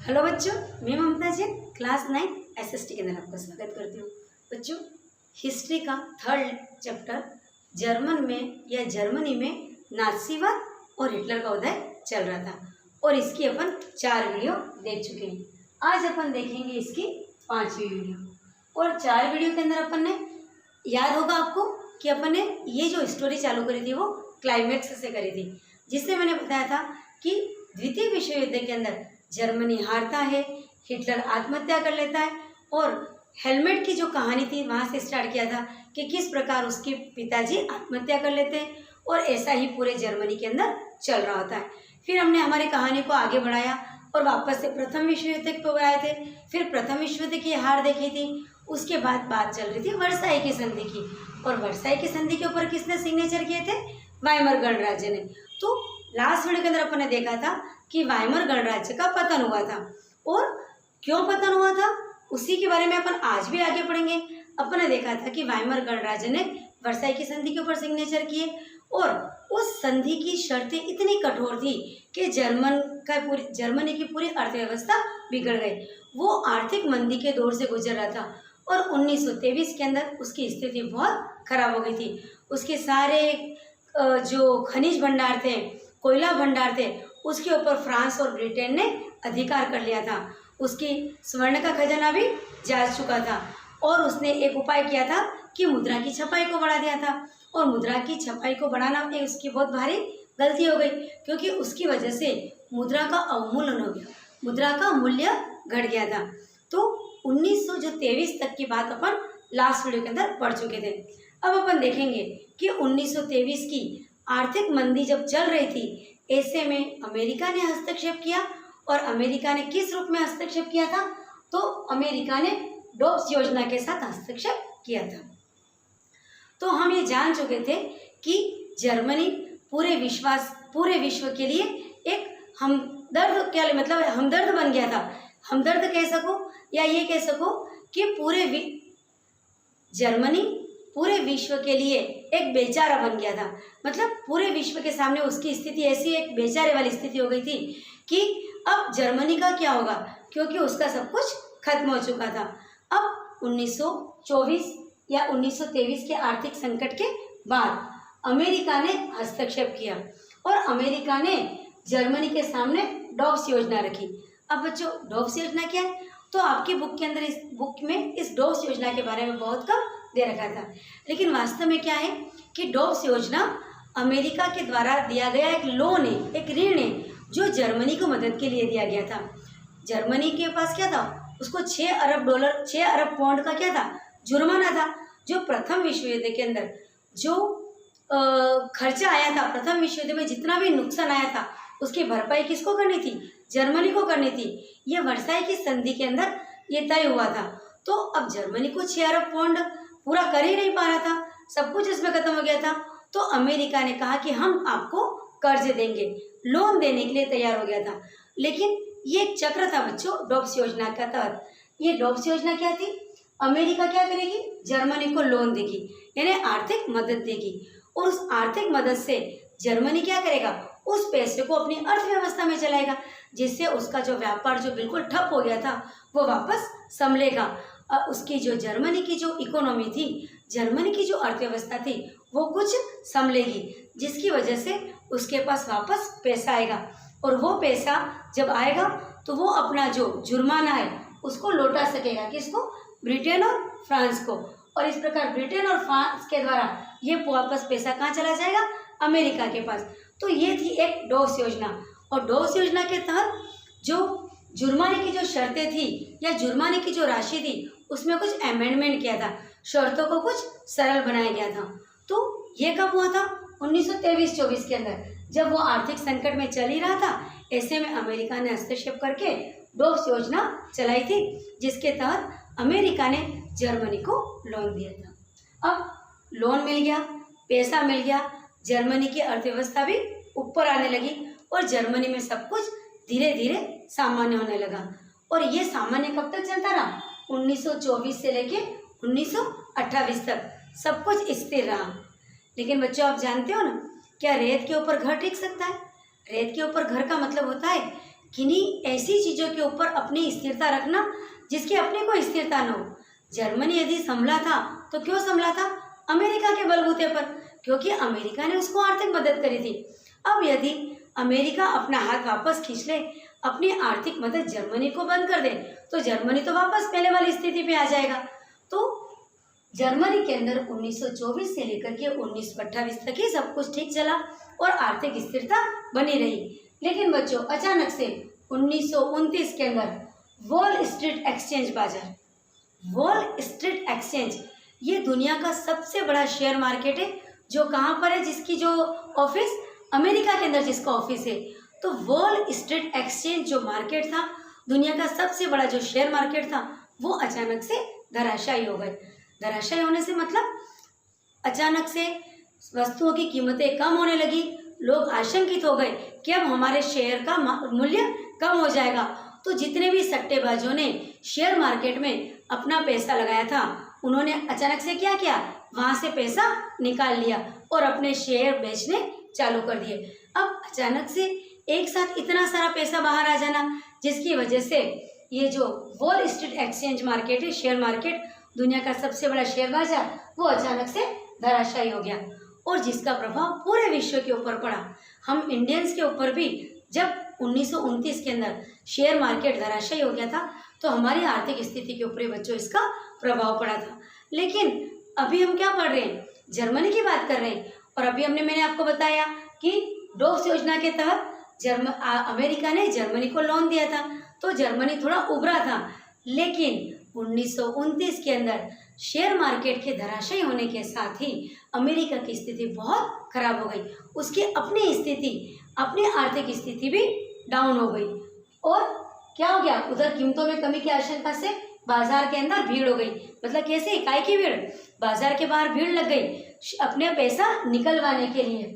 Hello बच्चों, मैं ममता जी class 9 SST के अंदर आपका स्वागत करती हूँ। बच्चों, हिस्ट्री का थर्ड चैप्टर जर्मन में या जर्मनी में नाजीवाद और हिटलर का उदय चल रहा था और इसकी अपन 4 वीडियो देख चुके हैं। आज अपन देखेंगे इसकी 5वीं वीडियो। और 4 वीडियो के अंदर अपन ने याद होगा आपको कि अपन ने ये जो स्टोरी चालू करी थी वो क्लाइमैक्स से करी थी, जिससे मैंने बताया था कि द्वितीय विश्व युद्ध के अंदर जर्मनी हारता है, हिटलर आत्महत्या कर लेता है और हेलमेट की जो कहानी थी वहाँ से स्टार्ट किया था कि किस प्रकार उसके पिताजी आत्महत्या कर लेते हैं और ऐसा ही पूरे जर्मनी के अंदर चल रहा होता है। फिर हमने हमारी कहानी को आगे बढ़ाया और वापस से प्रथम विश्व युद्ध पर आए थे। फिर प्रथम विश्व युद्ध की हार देखी थी, उसके बाद बात चल रही थी वर्साई की संधि की, और वर्साई की संधि के ऊपर किसने सिग्नेचर किए थे? वाइमर गणराज्य ने। तो लास्ट वीडियो के अंदर अपन ने देखा था कि वाइमर गणराज्य का पतन हुआ था, और क्यों पतन हुआ था उसी के बारे में अपन आज भी आगे पढ़ेंगे। अपन ने देखा था कि वाइमर गणराज्य ने वर्साई की संधि के ऊपर सिग्नेचर किए और उस संधि की शर्तें इतनी कठोर थी कि जर्मनी की पूरी अर्थव्यवस्था बिगड़ गई। वो आर्थिक मंदी के दौर से गुजर रहा था और 1923 के अंदर उसकी स्थिति बहुत खराब हो गई थी। उसके सारे जो खनिज भंडार थे, कोयला भंडार थे, उसके ऊपर फ्रांस और ब्रिटेन ने अधिकार कर लिया था। उसकी स्वर्ण का खजाना भी जा चुका था और उसने एक उपाय किया था कि मुद्रा की छपाई को बढ़ा दिया था, और मुद्रा की छपाई को बढ़ाना उसकी बहुत भारी गलती हो गई, क्योंकि उसकी वजह से मुद्रा का अवमूल्यन हो गया, मुद्रा का मूल्य घट गया था। तो 1923 तक की बात अपन लास्ट वीडियो के अंदर पढ़ चुके थे। अब अपन देखेंगे कि 1923 की आर्थिक मंदी जब चल रही थी, ऐसे में अमेरिका ने हस्तक्षेप किया। और अमेरिका ने किस रूप में हस्तक्षेप किया था? तो अमेरिका ने डॉब्स योजना के साथ हस्तक्षेप किया था। तो हम ये जान चुके थे कि जर्मनी पूरे विश्व के लिए एक हमदर्द, क्या मतलब हमदर्द बन गया था। हमदर्द कह सको या ये कह सको कि जर्मनी पूरे विश्व के लिए एक बेचारा बन गया था। मतलब पूरे विश्व के सामने उसकी स्थिति ऐसी एक बेचारे वाली स्थिति हो गई थी कि अब जर्मनी का क्या होगा, क्योंकि उसका सब कुछ खत्म हो चुका था। अब 1924 या 1923 के आर्थिक संकट के बाद अमेरिका ने हस्तक्षेप किया और अमेरिका ने जर्मनी के सामने डॉब्स योजना रखी। अब बच्चों, डॉब्स योजना क्या है? तो आपकी बुक के अंदर, इस बुक में इस डॉब्स योजना के बारे में बहुत कम दे रखा था, लेकिन वास्तव में क्या है कि डॉब्स योजना अमेरिका के द्वारा दिया गया एक लोन है, एक ऋण है, जो जर्मनी को मदद के लिए दिया गया था। जर्मनी के पास क्या था? उसको 6 अरब डॉलर, 6 अरब पौंड का क्या था? जुर्माना था। जो प्रथम विश्व युद्ध के अंदर जो खर्चा आया था, प्रथम विश्व युद्ध में जितना भी नुकसान आया था, उसकी भरपाई किसको करनी थी? जर्मनी को करनी थी। ये वर्साई की संधि के अंदर ये तय हुआ था। तो अब जर्मनी को 6 अरब पौंड पूरा कर ही नहीं पा रहा था, सब कुछ इसमें खत्म हो गया था। तो अमेरिका ने कहा कि हम आपको कर्ज देंगे, लोन देने के लिए तैयार हो गया था। लेकिन ये एक चक्र था बच्चों डॉब्स योजना का तहत। ये डॉब्स योजना क्या थी? अमेरिका क्या करेगी? जर्मनी को लोन देगी, यानी आर्थिक मदद देगी, और उस आर्थिक मदद से जर्मनी क्या करेगा? उस पैसे को अपनी अर्थव्यवस्था में चलाएगा, जिससे उसका जो व्यापार जो बिल्कुल ठप हो गया था वो वापस संभलेगा। उसकी जो जर्मनी की जो इकोनॉमी थी, जर्मनी की जो अर्थव्यवस्था थी, वो कुछ संभलेगी, जिसकी वजह से उसके पास वापस पैसा आएगा, और वो पैसा जब आएगा तो वो अपना जो जुर्माना है उसको लौटा सकेगा। किसको? ब्रिटेन और फ्रांस को। और इस प्रकार ब्रिटेन और फ्रांस के द्वारा ये वापस पैसा कहाँ चला जाएगा? अमेरिका के पास। तो ये थी एक डॉब्स योजना, और डॉब्स योजना के तहत जो जुर्माने की जो शर्तें थी या जुर्माने की जो राशि थी, उसमें कुछ अमेंडमेंट किया था, शर्तों को कुछ सरल बनाया गया था। तो ये कब हुआ था? 1923-24 के अंदर, जब वो आर्थिक संकट में चल ही रहा था। ऐसे में अमेरिका ने हस्तक्षेप करके डॉब्स योजना चलाई थी, जिसके तहत अमेरिका ने जर्मनी को लोन दिया था। अब लोन मिल गया, पैसा मिल गया, जर्मनी की अर्थव्यवस्था भी ऊपर आने लगी और जर्मनी में सब कुछ धीरे धीरे सामान्य होने लगा। और ये सामान्य कब तक चलता रहा? 1924 से लेके 1928 तक सब कुछ स्थिर रहा। लेकिन बच्चों, आप जानते हो ना, क्या रेत के ऊपर घर टिक सकता है? रेत के ऊपर घर का मतलब होता है किन्हीं ऐसी चीज़ों के ऊपर अपनी स्थिरता रखना जिसकी अपने को स्थिरता न हो। जर्मनी यदि संभला था तो क्यों संभला था? अमेरिका के बलबूते पर, क्योंकि अमेरिका ने उसको आर्थिक मदद करी थी। अब यदि अमेरिका अपना हाथ वापस खींच ले, अपनी आर्थिक मदद जर्मनी को बंद कर दे, तो जर्मनी तो वापस पहले वाली स्थिति पे आ जाएगा। तो जर्मनी के अंदर 1924 से लेकर के 1928 तक ही सब कुछ ठीक चला और आर्थिक स्थिरता बनी रही। लेकिन बच्चों, अचानक से 1929 के अंदर वॉल स्ट्रीट एक्सचेंज बाजार, वॉल स्ट्रीट एक्सचेंज ये दुनिया का सबसे बड़ा शेयर मार्केट है, जो कहाँ पर है, जिसकी जो ऑफिस अमेरिका के अंदर जिसका ऑफिस है। तो वॉल स्ट्रीट एक्सचेंज जो मार्केट था, दुनिया का सबसे बड़ा जो शेयर मार्केट था, वो अचानक से धराशायी हो गए। धराशायी होने से मतलब अचानक से वस्तुओं की कीमतें कम होने लगी। लोग आशंकित हो गए कि अब हमारे शेयर का मूल्य कम हो जाएगा। तो जितने भी सट्टेबाजों ने शेयर मार्केट में अपना पैसा लगाया था, उन्होंने अचानक से क्या किया, वहाँ से पैसा निकाल लिया और अपने शेयर बेचने चालू कर दिए। अब अचानक से एक साथ इतना सारा पैसा बाहर आ जाना, जिसकी वजह से ये जो वॉल स्ट्रीट एक्सचेंज मार्केट है, शेयर मार्केट, दुनिया का सबसे बड़ा शेयर बाजार, वो अचानक से धराशायी हो गया और जिसका प्रभाव पूरे विश्व के ऊपर पड़ा। हम इंडियंस के ऊपर भी जब 1929 के अंदर शेयर मार्केट धराशायी हो गया था, तो हमारी आर्थिक स्थिति के ऊपर बच्चों इसका प्रभाव पड़ा था। लेकिन अभी हम क्या पढ़ रहे हैं, जर्मनी की बात कर रहे हैं। और अभी मैंने आपको बताया कि डोव्स योजना के तहत अमेरिका ने जर्मनी को लोन दिया था, तो जर्मनी थोड़ा उभरा था। लेकिन 1929 के अंदर शेयर मार्केट के धराशायी होने के साथ ही अमेरिका की स्थिति बहुत खराब हो गई। उसकी अपनी स्थिति, अपनी आर्थिक स्थिति भी डाउन हो गई। और क्या हो गया, उधर कीमतों में कमी की आशंका से बाजार के अंदर भीड़ हो गई। मतलब कैसे, इकाई की भीड़, बाजार के बाहर भीड़ लग गई अपने पैसा निकलवाने के लिए।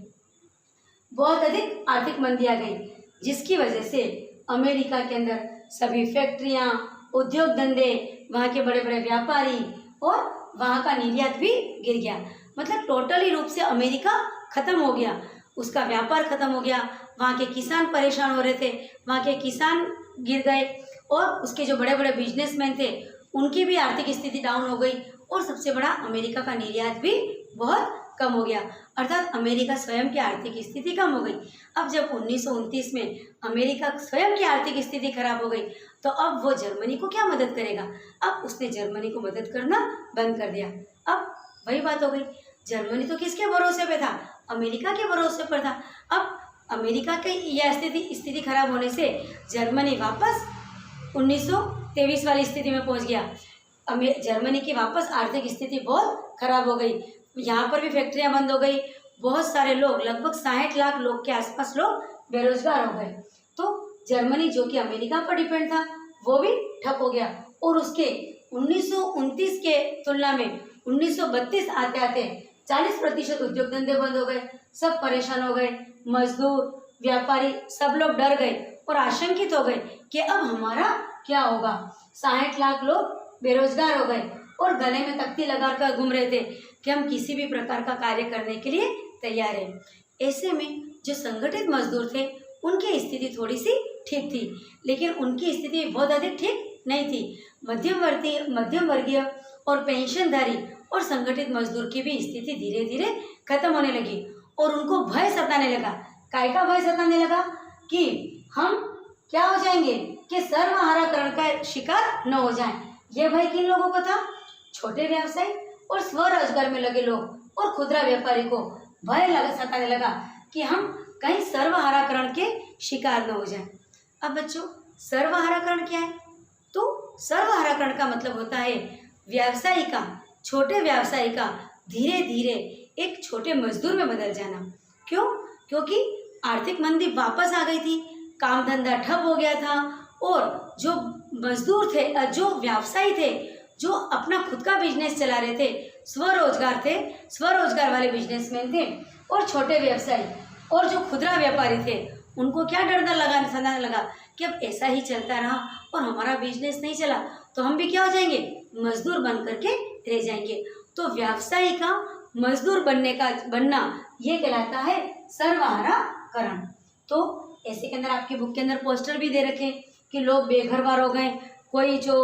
बहुत अधिक आर्थिक मंदी आ गई, जिसकी वजह से अमेरिका के अंदर सभी फैक्ट्रियां, उद्योग धंधे, वहाँ के बड़े बड़े व्यापारी और वहाँ का निर्यात भी गिर गया। मतलब टोटली रूप से अमेरिका खत्म हो गया, उसका व्यापार खत्म हो गया। वहाँ के किसान परेशान हो रहे थे, वहाँ के किसान गिर गए और उसके जो बड़े बड़े बिजनेसमैन थे, उनकी भी आर्थिक स्थिति डाउन हो गई। और सबसे बड़ा, अमेरिका का निर्यात भी बहुत कम हो गया, अर्थात अमेरिका स्वयं की आर्थिक स्थिति कम हो गई। अब जब 1929 में अमेरिका स्वयं की आर्थिक स्थिति खराब हो गई, तो अब वो जर्मनी को क्या मदद करेगा? अब उसने जर्मनी को मदद करना बंद कर दिया। अब वही बात हो गई, जर्मनी तो किसके भरोसे पे था? अमेरिका के भरोसे पर था। अब अमेरिका की यह स्थिति खराब होने से जर्मनी वापस 1923 वाली स्थिति में पहुंच गया। जर्मनी की वापस आर्थिक स्थिति बहुत खराब हो गई। यहाँ पर भी फैक्ट्रियाँ बंद हो गई, बहुत सारे लोग, लगभग 60 लाख लोग के आसपास लोग बेरोजगार हो गए। तो जर्मनी जो कि अमेरिका पर डिपेंड था, वो भी ठप हो गया। और उसके 1929 के तुलना में 1932 आते आते 40% उद्योग धंधे बंद हो गए, सब परेशान हो गए। मजदूर, व्यापारी, सब लोग डर गए और आशंकित हो गए कि अब हमारा क्या होगा। 60 लाख लोग बेरोजगार हो गए और गले में तख्ती लगाकर घूम रहे थे कि हम किसी भी प्रकार का कार्य करने के लिए तैयार हैं। ऐसे में जो संगठित मजदूर थे, उनकी स्थिति थोड़ी सी ठीक थी, लेकिन उनकी स्थिति बहुत अधिक ठीक नहीं थी। मध्यम वर्गीय और पेंशनधारी और संगठित मजदूर की भी स्थिति धीरे धीरे खत्म होने लगी और उनको भय सताने लगा। काय का भय सताने लगा? कि हम क्या हो जाएंगे, कि सर्वहाराकरण का शिकार न हो जाएं। यह भय किन लोगों को था? छोटे व्यवसायी और स्वरोजगार में लगे लोग और खुदरा व्यापारी को भय सताने लगा कि हम कहीं सर्वहाराकरण के शिकार न हो जाएं। अब बच्चों, सर्वहाराकरण क्या है? तो सर्वहाराकरण का मतलब होता है व्यवसायी का, छोटे व्यवसायी का धीरे धीरे एक छोटे मजदूर में बदल जाना। क्यों? क्योंकि आर्थिक मंदी वापस आ गई थी, काम धंधा ठप हो गया था और जो मजदूर थे, जो व्यवसायी थे, जो अपना खुद का बिजनेस चला रहे थे, स्वरोजगार थे, स्वरोजगार वाले बिजनेसमैन थे और छोटे व्यवसायी और जो खुदरा व्यापारी थे, उनको क्या डर सताने लगा कि अब ऐसा ही चलता रहा और हमारा बिजनेस नहीं चला तो हम भी क्या हो जाएंगे, मजदूर बन करके रह जाएंगे। तो व्यवसायी का मजदूर बनना ये कहलाता है सर्वहाराकरण। तो ऐसे के अंदर आपकी बुक के अंदर पोस्टर भी दे रखे हैं कि लोग बेघर बार हो गए, कोई जो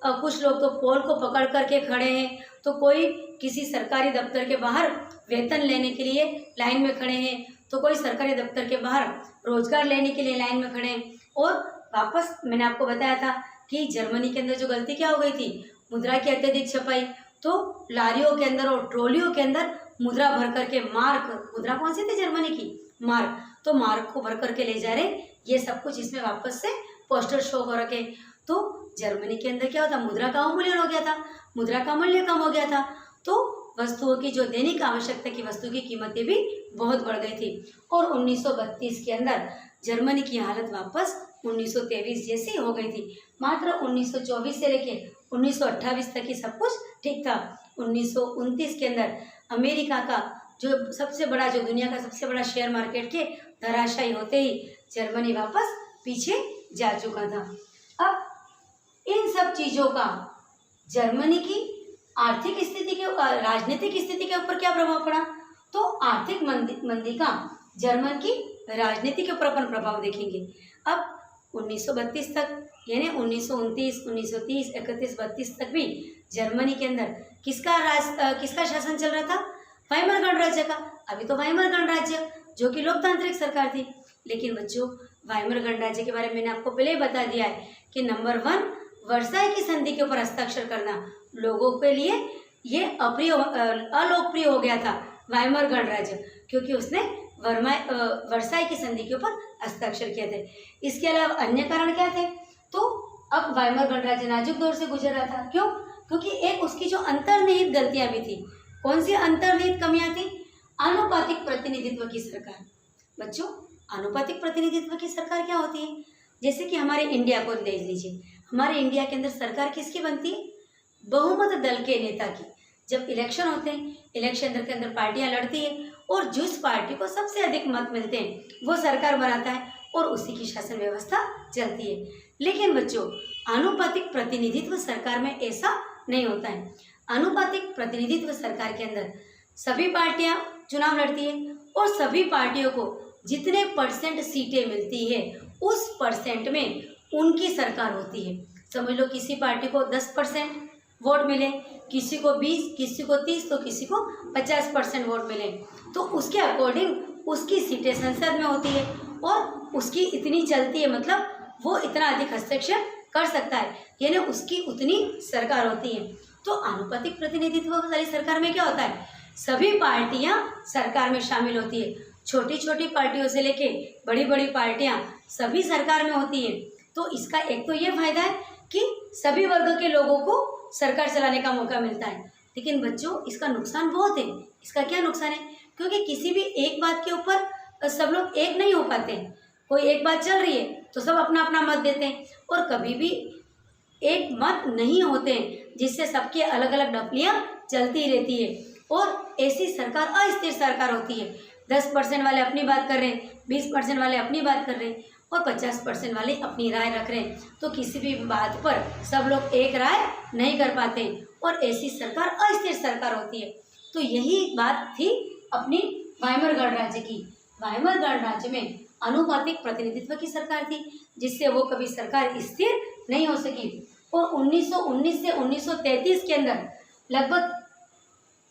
कुछ लोग तो पोल को पकड़ करके खड़े हैं, तो कोई किसी सरकारी दफ्तर के बाहर वेतन लेने के लिए लाइन में खड़े हैं, तो कोई सरकारी दफ्तर के बाहर रोजगार लेने के लिए लाइन में खड़े हैं। और वापस मैंने आपको बताया था कि जर्मनी के अंदर जो गलती क्या हो गई थी, मुद्रा की अत्यधिक छपाई, तो लारियों के अंदर और ट्रॉलियों के अंदर मुद्रा भर करके मार्क, मुद्रा कौन सी थी जर्मनी की, मार्क, तो मार्क को भर करके ले जा रहे, ये सब कुछ इसमें वापस से पोस्टर शो हो रखे। तो जर्मनी के अंदर क्या होता, मुद्रा का अवमूल्यन हो गया था, मुद्रा का मूल्य कम हो गया था, तो वस्तुओं की जो दैनिक आवश्यकता की वस्तु की कीमतें भी बहुत बढ़ गई थी। और 1932 के अंदर जर्मनी की हालत वापस 1923 जैसी हो गई थी। मात्र 1924 से लेके 1928 तक ही सब कुछ ठीक था। 1929 के अंदर अमेरिका का जो सबसे बड़ा, जो दुनिया का सबसे बड़ा शेयर मार्केट के धराशायी होते ही जर्मनी वापस पीछे जा चुका था। अब इन सब चीज़ों का जर्मनी की आर्थिक स्थिति के, राजनीतिक स्थिति के ऊपर क्या प्रभाव पड़ा, तो आर्थिक मंदी का जर्मन की राजनीति के ऊपर अपन प्रभाव देखेंगे। अब 1932 तक, यानी 1929, 1930, 31, 32 तक भी जर्मनी के अंदर किसका शासन चल रहा था, वाइमर गणराज्य का। अभी तो वाइमर गणराज्य जो कि लोकतांत्रिक सरकार थी, लेकिन बच्चों वाइमर गणराज्य के बारे में मैंने आपको पहले ही बता दिया है कि नंबर 1, वर्साई की संधि के ऊपर हस्ताक्षर करना लोगों के लिए ये अलोकप्रिय हो गया था वाइमर गणराज्य, क्योंकि उसने वर्साई की संधि के ऊपर हस्ताक्षर किए थे। इसके अलावा अन्य कारण क्या थे, तो अब वाइमर गणराज्य नाजुक दौर से गुजर रहा था। क्यों? क्योंकि एक उसकी जो अंतर्निहित गलतियां भी थी। कौन सी अंतर्निहित कमियां थी? आनुपातिक प्रतिनिधित्व की सरकार। बच्चों, आनुपातिक प्रतिनिधित्व की सरकार क्या होती है? जैसे कि हमारे इंडिया को देख लीजिए, हमारे इंडिया के अंदर सरकार किसकी बनती है? बहुमत दल के नेता की। जब इलेक्शन होते हैं, इलेक्शन के अंदर पार्टियां लड़ती है और जिस पार्टी को सबसे अधिक मत मिलते हैं वो सरकार बनाता है और उसी की शासन व्यवस्था चलती है। लेकिन बच्चों, आनुपातिक प्रतिनिधित्व सरकार में ऐसा नहीं होता है। आनुपातिक प्रतिनिधित्व सरकार के अंदर सभी पार्टियां चुनाव लड़ती है और सभी पार्टियों को जितने % सीटें मिलती है उस % में उनकी सरकार होती है। समझ लो किसी पार्टी को 10% वोट मिले, किसी को 20, किसी को 30, तो किसी को 50% वोट मिले, तो उसके अकॉर्डिंग उसकी सीटें संसद में होती है और उसकी इतनी चलती है, मतलब वो इतना अधिक हस्तक्षेप कर सकता है, यानी उसकी उतनी सरकार होती है। तो आनुपातिक प्रतिनिधित्व वाली सरकार में क्या होता है, सभी पार्टियां सरकार में शामिल होती है। छोटी छोटी पार्टियों से लेके बड़ी बड़ी पार्टियां सभी सरकार में होती है। तो इसका एक तो ये फायदा है कि सभी वर्ग के लोगों को सरकार चलाने का मौका मिलता है। लेकिन बच्चों, इसका नुकसान बहुत है। इसका क्या नुकसान है? क्योंकि किसी भी एक बात के ऊपर सब लोग एक नहीं हो पाते। कोई एक बात चल रही है तो सब अपना अपना मत देते हैं, और कभी भी एक मत नहीं होते हैं, जिससे सबकी अलग अलग डफलियाँ चलती रहती है और ऐसी सरकार अस्थिर सरकार होती है। 10% वाले अपनी बात कर रहे हैं, 20% वाले अपनी बात कर रहे हैं और 50% वाले अपनी राय रख रहे हैं, तो किसी भी बात पर सब लोग एक राय नहीं कर पाते और ऐसी सरकार अस्थिर सरकार होती है। तो यही बात थी अपनी वाइमर गणराज्य की। वाइमर गणराज्य में आनुपातिक प्रतिनिधित्व की सरकार थी, जिससे वो कभी सरकार स्थिर नहीं हो सकी। और 1919 से 1933 के अंदर लगभग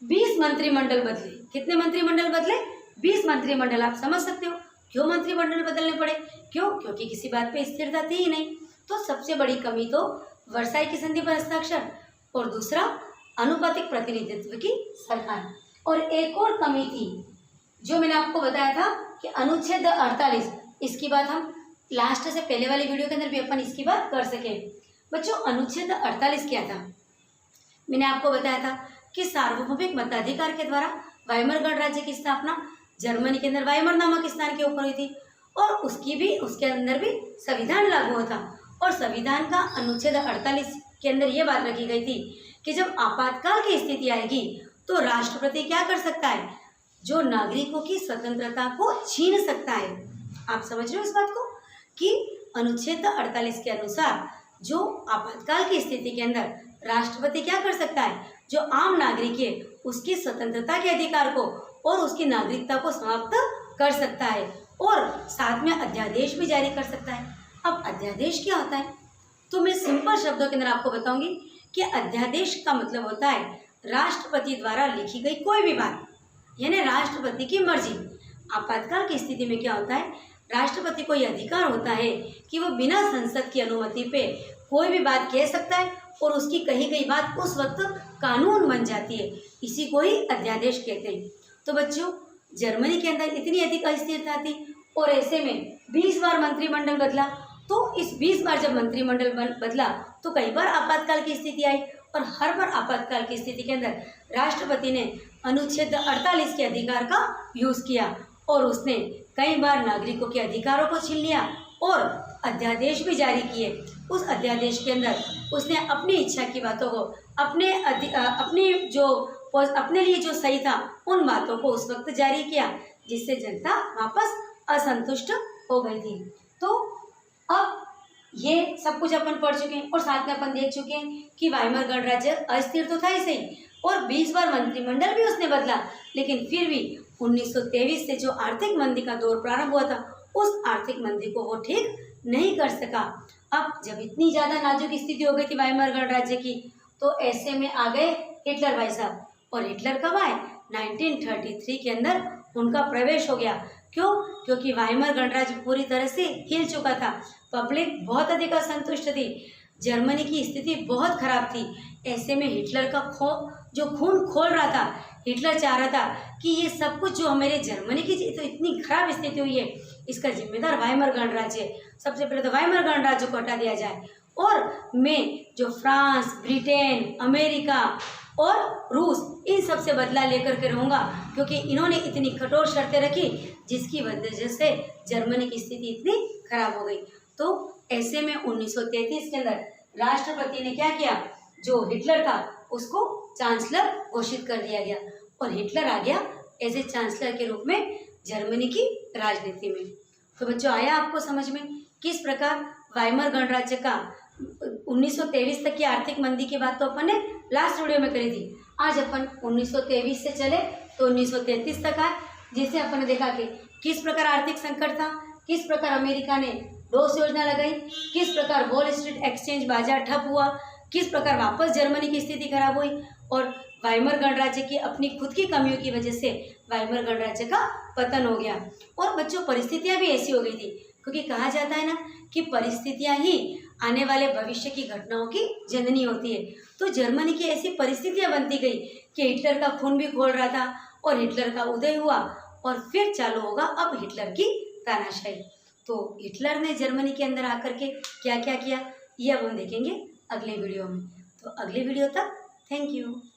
20 मंत्रिमंडल बदले। कितने मंत्रिमंडल बदले? 20 मंत्रिमंडल। आप समझ सकते हो क्यों मंत्रिमंडल बदलने पड़े? क्यों? क्योंकि किसी बात पे स्थिरता थी ही नहीं। तो सबसे बड़ी कमी तो वर्साई की संधि पर हस्ताक्षर, और दूसरा आनुपातिक प्रतिनिधित्व की सरकार। और एक और कमी थी जो मैंने आपको बताया था कि अनुच्छेद 48, इसकी बात हम लास्ट से पहले वाली वीडियो के अंदर भी अपन इसकी बात कर सके। बच्चों, अनुच्छेद 48 क्या था? मैंने आपको बताया था कि सार्वभौमिक मताधिकार के द्वारा वाइमर गणराज्य की स्थापना जर्मनी के अंदर वाइमर नामक स्थान के ऊपर हुई थी, और उसके अंदर भी संविधान लागू होता। और संविधान का अनुच्छेद 48 के अंदर ये बात रखी गई थी कि जब आपातकाल की स्थिति आएगी तो राष्ट्रपति क्या कर सकता है? जो नागरिकों की स्वतंत्रता को छीन सकता है। आप समझ रहे हो इस बात को कि अनुच्छेद 48 के अनुसार जो आपातकाल की स्थिति के अंदर राष्ट्रपति क्या कर सकता है? जो आम नागरिक है उसकी स्वतंत्रता के अधिकार को और उसकी नागरिकता को समाप्त कर सकता है। और साथ में अध्यादेश भी जारी कर सकता है। अब अध्यादेश क्या होता है, तो मैं सिंपल शब्दों के अंदर आपको बताऊंगी कि अध्यादेश का मतलब होता है राष्ट्रपति द्वारा लिखी गई कोई भी बात, यानी राष्ट्रपति की मर्जी। आपातकाल की स्थिति में क्या होता है, राष्ट्रपति को यह अधिकार होता है कि वो बिना संसद की अनुमति पे कोई भी बात कह सकता है और उसकी कही गई बात उस वक्त कानून बन जाती है। इसी को ही अध्यादेश कहते हैं। तो बच्चों, जर्मनी के अंदर इतनी अधिक अस्थिरता थी और ऐसे में 20 बार मंत्रिमंडल बदला। तो इस 20 बार जब मंत्रिमंडल बदला तो कई बार आपातकाल की स्थिति आई और हर बार आपातकाल की स्थिति के अंदर राष्ट्रपति ने अनुच्छेद 48 के अधिकार का यूज किया और उसने कई बार नागरिकों के अधिकारों को छीन लिया और अध्यादेश भी जारी किए। उस अध्यादेश के अंदर उसने अपनी इच्छा की बातों को अपने लिए जो सही था उन बातों को उस वक्त जारी किया, जिससे जनता वापस असंतुष्ट हो गई थी। तो अब ये सब कुछ अपन पढ़ चुके हैं और साथ में अपन देख चुके हैं कि वाइमर गणराज्य अस्थिर तो था ही सही और 20 बार मंत्रिमंडल भी उसने बदला, लेकिन फिर भी 1923 से जो आर्थिक मंदी का दौर प्रारंभ हुआ था उस आर्थिक मंदी को वो ठीक नहीं कर सका। अब जब इतनी ज़्यादा नाजुक स्थिति हो गई थी वाइमर गणराज्य की, तो ऐसे में आ गए हिटलर भाई साहब। और हिटलर कब आए, 1933 के अंदर उनका प्रवेश हो गया। क्यों? क्योंकि वाइमर गणराज्य पूरी तरह से हिल चुका था, पब्लिक बहुत अधिक असंतुष्ट थी, जर्मनी की स्थिति बहुत खराब थी। ऐसे में हिटलर का जो खून खोल रहा था, हिटलर चाह रहा था कि ये सब कुछ जो हमारे जर्मनी की तो इतनी खराब स्थिति हुई है, इसका जिम्मेदार वाइमर गणराज्य है। सबसे पहले तो वाइमर गणराज्य को हटा दिया जाए और मैं जो फ्रांस, ब्रिटेन, अमेरिका और रूस, इन सब से बदला लेकर के रहूँगा, क्योंकि इन्होंने इतनी कठोर शर्तें रखी जिसकी वजह से जर्मनी की स्थिति इतनी खराब हो गई। तो ऐसे में 1933 के अंदर राष्ट्रपति ने क्या किया, जो हिटलर था उसको चांसलर घोषित कर दिया गया और हिटलर आ गया एज ए चांसलर के रूप में जर्मनी की राजनीति में। तो बच्चों, आया आपको समझ में किस प्रकार वाइमर गणराज्य का 1923 तक की आर्थिक मंदी की बात तो अपन ने लास्ट वीडियो में करी थी। आज अपन 1923 से चले तो 1933 तक आए, जिसे अपन ने देखा कि किस प्रकार आर्थिक संकट था, किस प्रकार अमेरिका ने डॉस योजना लगाई, किस प्रकार वॉल स्ट्रीट एक्सचेंज बाजार ठप हुआ, किस प्रकार वापस जर्मनी की स्थिति खराब हुई और वाइमर गणराज्य की अपनी खुद की कमियों की वजह से वाइमर गणराज्य का पतन हो गया। और बच्चों, परिस्थितियां भी ऐसी हो गई थी, क्योंकि कहा जाता है ना कि परिस्थितियां ही आने वाले भविष्य की घटनाओं की जननी होती है। तो जर्मनी की ऐसी परिस्थितियां बनती गई कि हिटलर का खून भी खोल रहा था और हिटलर का उदय हुआ और फिर चालू होगा अब हिटलर की तानाशाही। तो हिटलर ने जर्मनी के अंदर आकर के क्या क्या किया, ये अब हम देखेंगे अगले वीडियो में। तो अगले वीडियो तक थैंक यू।